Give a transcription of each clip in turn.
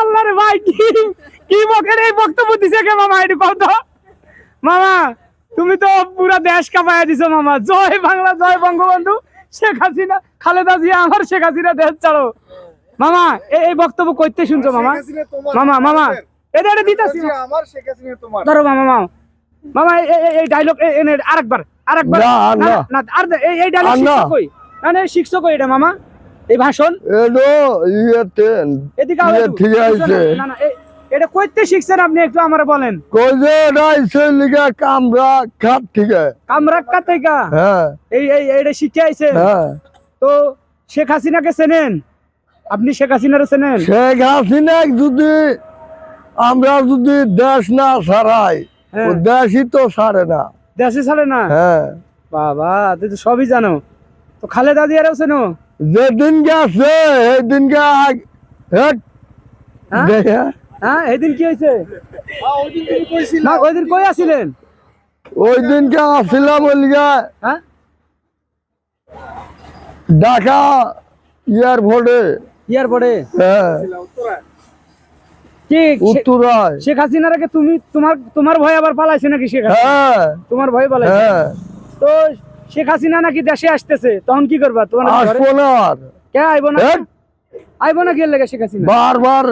আল্লাহ রে ভাই, কি কি বকের এই বক্তব্য দিছে কে মামা, একটু কও তো মামা। তুমি তো পুরা দেশ কাঁপায়া দিছো মামা। জয় বাংলা, জয় বঙ্গবন্ধু শেখ হাসিনা, খালেদা জিয়া আমার, শেখ হাসিনা দেশ ছাড়ো। মামা এই বক্তব্য কইতে শুনছো মামা? মামা মামা এটা দিতাছি আমার শেখ হাসিনা তোমার। ধরো মামা। মামা মামা এই ডায়লগ এনে আরেকবার আরেকবার না না আর এই ডায়লগ শিখছো কই? না শিখছো কই এটা মামা, এই ভাষণ? এলো ইয়েতে এদিকে আও, ঠিক আছে। না না এটা কইতে শিখছেন আপনি, একটু আমারে বলেন। কই যে রাইছে লিগা কামরা খাত ঠিক আছে। কামরাক কাতেকা, হ্যাঁ এইটা শিখে আইছেন? হ্যাঁ। তো শেখ হাসিনাকে চেনেন আপনি? শেখ হাসিনারে চেনেন? শেখ হাসিনা যদি আমরা যদি দেশ না ছাড়াই, ও দেশই তো ছাড়ে না। দেশে ছাড়ে না? হ্যাঁ বাবা, তুই তো সবই জানো। তো খালেদা জিয়ারও চেনো? যেদিন গেছে সেদিনকে হ্যাঁ এদিন কি হয়েছে? ওই দিন কই আছিলেন? ওই দিনকে আসছিলাম ওইলিগা হ্যাঁ ঢাকা এয়ারপোর্টে। এয়ারপোর্টে? হ্যাঁ কি উত্তরায়। শেখ হাসিনার আগে তুমি তোমার ভয় আবার পালাইছে নাকি শেখ হাসিনা? হ্যাঁ তোমার ভয় পালাইছে? হ্যাঁ। তো শেখ হাসিনা নাকি দেশে আসতেছে, তখন কি করবা? তোমার আসবো না আর। কে আইবো না? আইবো না কি লেগে শেখ হাসিনা? বারবার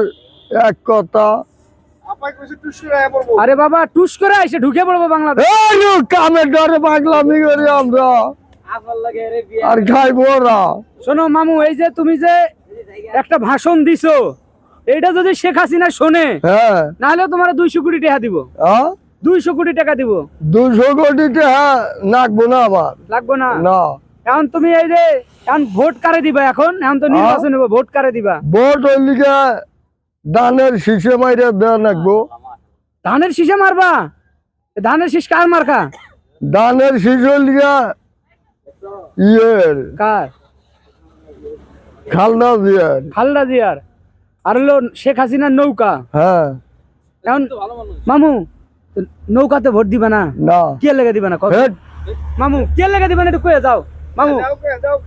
এক কথা। আরে বাবা, টুস করে আইসে ঢুকে পড়বো বাংলাদেশ। কামের ডরে পাগলামি করি আমরা আর খাইবো না। শোনো মামু, এই যে তুমি যে একটা ভাষণ দিছো, এইটা যদি শেখ হাসিনা শোনে, হ্যাঁ নাহলে তোমার 200 কোটি টাকা দিব। 200 কোটি টাকা দিব। 200 কোটি টাকা লাগবো না আমার। লাগবো না? না। এখন তুমি এই যে এখন ভোট কারে দিবা? এখন তো নির্বাচন হবে, ভোট কারে দিবা? ভোট ওই লিগে ধানের শীষে মাইরে দেওয়া লাগবো। ধানের শীষে মারবা? ধানের শীষ কার মার্কা? ধানের শীষ ওই লিগে ইয়ের কার? খালদা জিয়ার। খালেদা জিয়ার। আর হলো শেখ হাসিনার নৌকা। হ্যাঁ। এখন মামু, নৌকাতে ভোট দিবা না? না। কে লেগে দিবা না? মামু কে লেগে দিবা না, একটু কয়ে যাও। মামু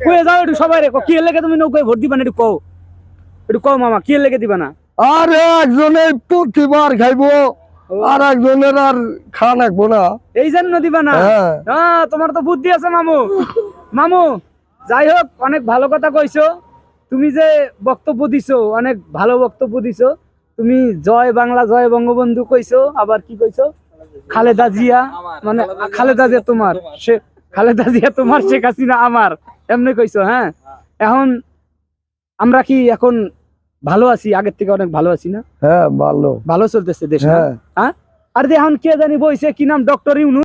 কয়ে যাও একটু সবাই রে, কে লেগে তুমি নৌকায় ভোট দিবা না, একটু কও। একটু কও মামা, কে লেগে দিবা না? আর একজনে প্রতিবার খাইবো, আর একজনের আর খাওয়া লাগবো না। এই জন্য দিবা না? হ্যাঁ, তোমার তো বুদ্ধি আছে মামু। মামু যাই হোক, অনেক ভালো কথা কইছো। তুমি যে বক্তব্য দিছো, অনেক ভালো বক্তব্য দিছো। তুমি জয় বাংলা, জয় বঙ্গবন্ধু কইছো, আবার কি কইছো? খালেদা জিয়া, মানে খালেদা জিয়া তোমার, খালেদা জিয়া তোমার, শেখ হাসিনা আমার, এমনি কইছো। হ্যাঁ, এখন আমরা কি এখন ভালো আছি? আগের থেকে অনেক ভালো আছি না? হ্যাঁ ভালো ভালো চলতেছে দেশ। হ্যাঁ। আর এখন কে জানি বইছে, কি নাম, ডক্টর ইউনূস।